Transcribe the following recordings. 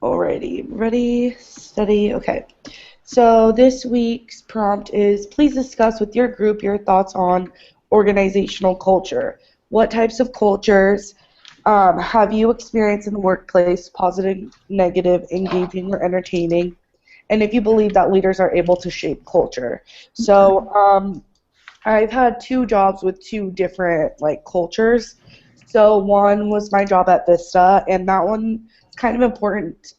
Alrighty, ready, steady, okay. So this week's prompt is please discuss with your group your thoughts on organizational culture. What types of cultures have you experienced in the workplace, positive, negative, engaging, or entertaining? And if you believe that leaders are able to shape culture. So I've had two jobs with two different like cultures. So one was my job at Vista, and that one is kind of important.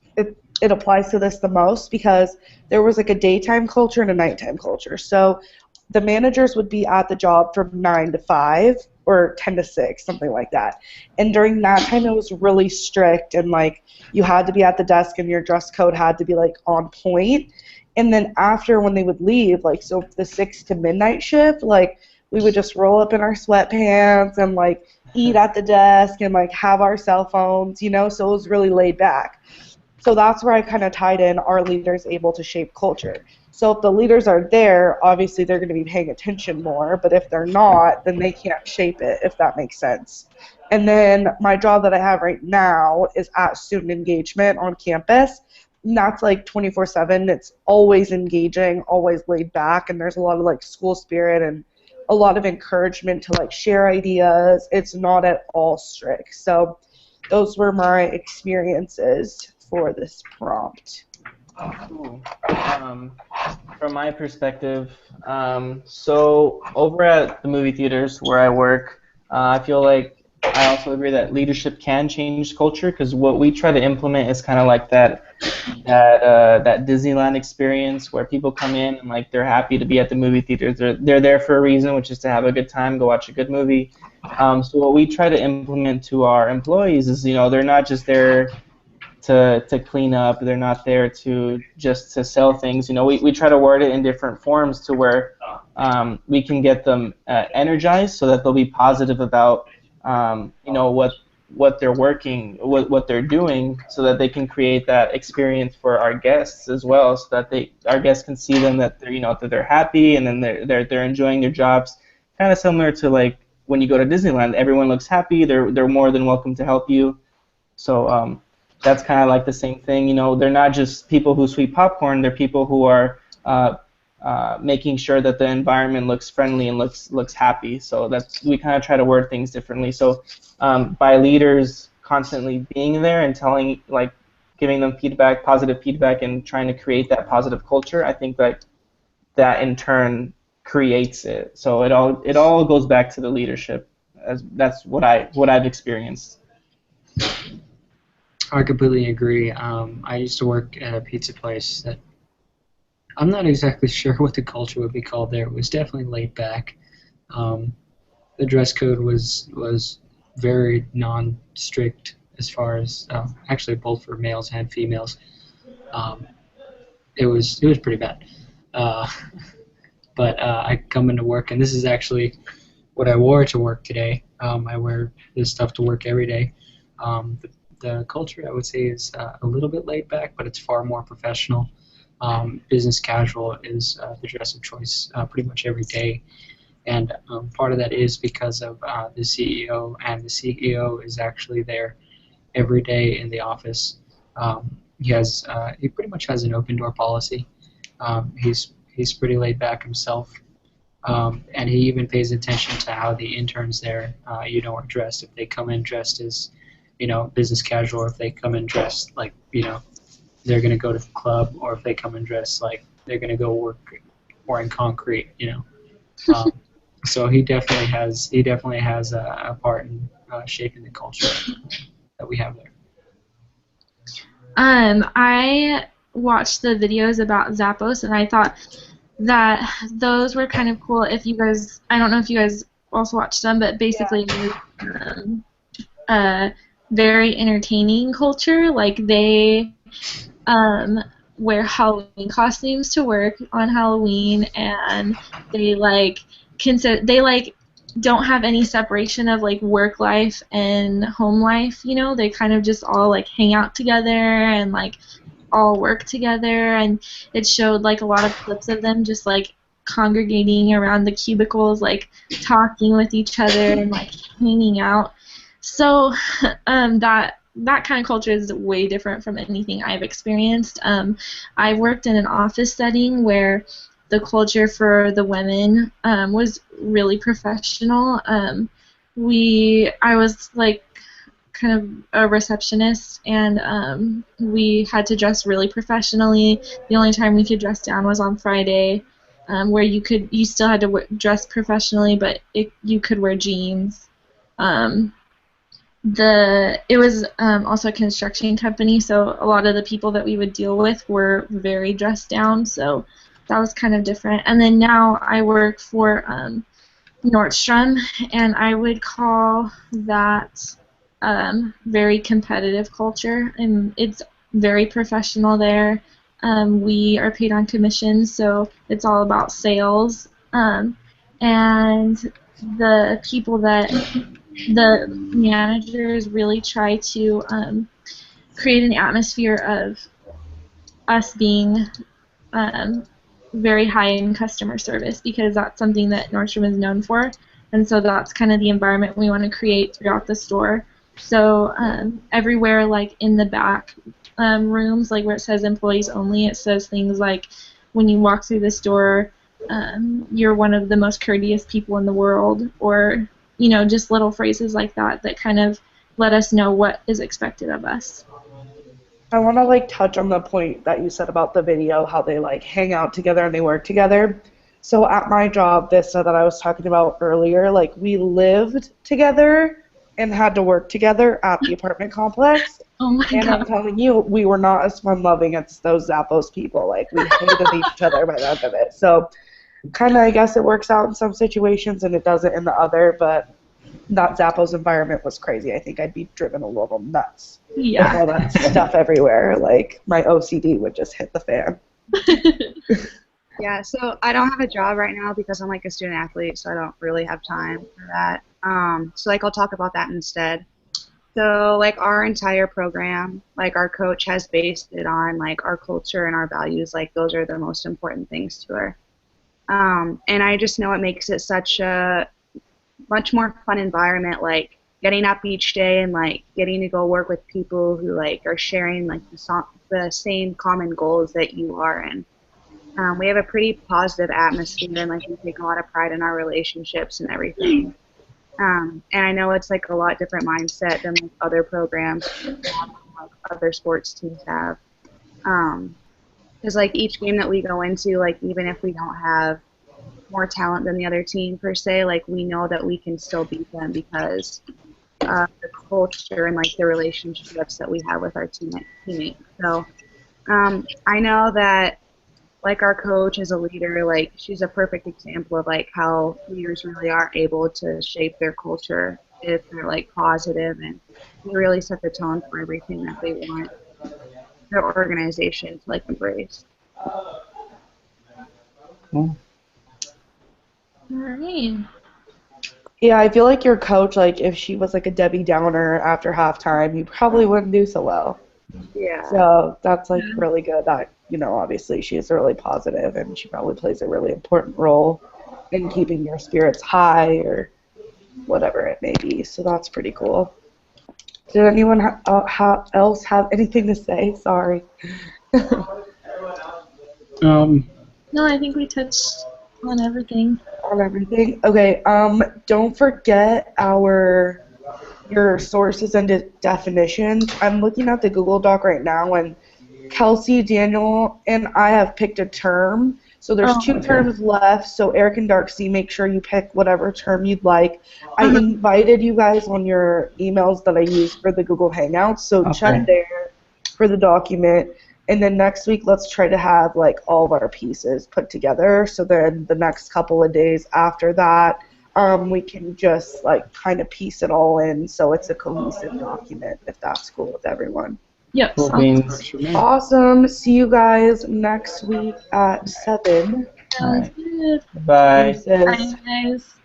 It applies to this the most because there was like a daytime culture and a nighttime culture. So the managers would be at the job from 9 to 5 or 10 to 6, something like that. And during that time, it was really strict, and like you had to be at the desk, and your dress code had to be like on point. And then after when they would leave, like so the 6 to midnight shift, like we would just roll up in our sweatpants and like eat at the desk and like have our cell phones. So it was really laid back. So that's where I kind of tied in our leaders able to shape culture. So if the leaders are there, obviously they're going to be paying attention more, but if they're not, then they can't shape it, if that makes sense. And then my job that I have right now is at student engagement on campus. And that's like 24/7. It's always engaging, always laid back, and there's a lot of like school spirit and a lot of encouragement to like share ideas. It's not at all strict. So those were my experiences for this prompt. Cool. From my perspective, so over at the movie theaters where I work, I feel like I also agree that leadership can change culture because what we try to implement is kind of like that Disneyland experience where people come in and like they're happy to be at the movie theaters. They're there for a reason, which is to have a good time, go watch a good movie. So what we try to implement to our employees is, they're not just there to clean up. They're not there to sell things. We try to word it in different forms to where we can get them energized so that they'll be positive about what they're working, what they're doing, so that they can create that experience for our guests as well, so that our guests can see them that they're happy and then they're enjoying their jobs. Kind of similar to like when you go to Disneyland, everyone looks happy. They're more than welcome to help you. So that's kind of like the same thing. They're not just people who sweep popcorn. They're people who are making sure that the environment looks friendly and looks happy. So we kind of try to word things differently. So by leaders constantly being there and giving them feedback, positive feedback, and trying to create that positive culture, I think that in turn creates it. So it all goes back to the leadership. That's what I've experienced. I completely agree. I used to work at a pizza place that I'm not exactly sure what the culture would be called there. It was definitely laid back. The dress code was very non-strict as far as actually both for males and females. It was pretty bad. But I come into work, and this is actually what I wore to work today. I wear this stuff to work every day. The culture, I would say, is a little bit laid back, but it's far more professional. Business casual is the dress of choice pretty much every day. And part of that is because of the CEO, and the CEO is actually there every day in the office. He pretty much has an open door policy. He's pretty laid back himself. And he even pays attention to how the interns there, are dressed. If they come in dressed as business casual, or if they come in dressed like, they're going to go to the club, or if they come in dressed like they're going to go work pouring concrete, So he definitely has a part in shaping the culture that we have there. I watched the videos about Zappos, and I thought that those were kind of cool. I don't know if you guys also watched them, but basically very entertaining culture. Like they wear Halloween costumes to work on Halloween, and they don't have any separation of like work life and home life. They kind of just all like hang out together and like all work together, and it showed like a lot of clips of them just like congregating around the cubicles, like talking with each other and like hanging out. So that that kind of culture is way different from anything I've experienced. I worked in an office setting where the culture for the women was really professional. I was like kind of a receptionist, and we had to dress really professionally. The only time we could dress down was on Friday, where you still had to dress professionally, but you could wear jeans. Um, it was also a construction company, so a lot of the people that we would deal with were very dressed down, so that was kind of different. And then now I work for Nordstrom, and I would call that very competitive culture, and it's very professional there. We are paid on commissions, so it's all about sales. And the people that the managers really try to create an atmosphere of us being um, very high in customer service, because that's something that Nordstrom is known for, and so that's kind of the environment we want to create throughout the store. So everywhere, like in the back rooms, like where it says employees only, it says things like, when you walk through this door, you're one of the most courteous people in the world, or just little phrases like that that kind of let us know what is expected of us. I want to like touch on the point that you said about the video, how they like hang out together and they work together. So at my job, this that I was talking about earlier, like we lived together and had to work together at the apartment complex. Oh my And I'm God. telling you, we were not as fun-loving as those Zappos people. Like we hated each other by the end of it. So kind of, I guess it works out in some situations and it doesn't in the other, but that Zappos environment was crazy. I think I'd be driven a little nuts. Yeah. With all that stuff everywhere. Like, my OCD would just hit the fan. Yeah, so I don't have a job right now because I'm like a student athlete, so I don't really have time for that. So like I'll talk about that instead. So like our entire program, like our coach has based it on like our culture and our values. Like those are the most important things to her. And I just know it makes it such a much more fun environment, like getting up each day and like getting to go work with people who like are sharing like the same common goals that you are. And we have a pretty positive atmosphere, and like we take a lot of pride in our relationships and everything. And I know it's like a lot different mindset than like other programs, like other sports teams have. Because like each game that we go into, like even if we don't have more talent than the other team per se, like we know that we can still beat them because of the culture and like the relationships that we have with our teammates. So I know that like our coach is a leader, like she's a perfect example of like how leaders really are able to shape their culture if they're like positive, and they really set the tone for everything that they want their organization to like embrace. Cool. Alright. Yeah, I feel like your coach, like, if she was like a Debbie Downer after halftime, you probably wouldn't do so well. Yeah. So that's like really good that, obviously she is really positive and she probably plays a really important role in keeping your spirits high or whatever it may be. So that's pretty cool. Did anyone else have anything to say? Sorry. No, I think we touched on everything. On everything? Okay, don't forget your sources and definitions. I'm looking at the Google Doc right now, and Kelsey, Daniel, and I have picked a term. So there's two terms left, so Eric and Darksea, make sure you pick whatever term you'd like. I invited you guys on your emails that I used for the Google Hangouts, so check there for the document. And then next week, let's try to have like all of our pieces put together. So then the next couple of days after that, we can just like kind of piece it all in so it's a cohesive document, if that's cool with everyone. Yep. Cool beans. Awesome. See you guys next week at 7. Sounds good. Bye. Deuces. Bye, guys.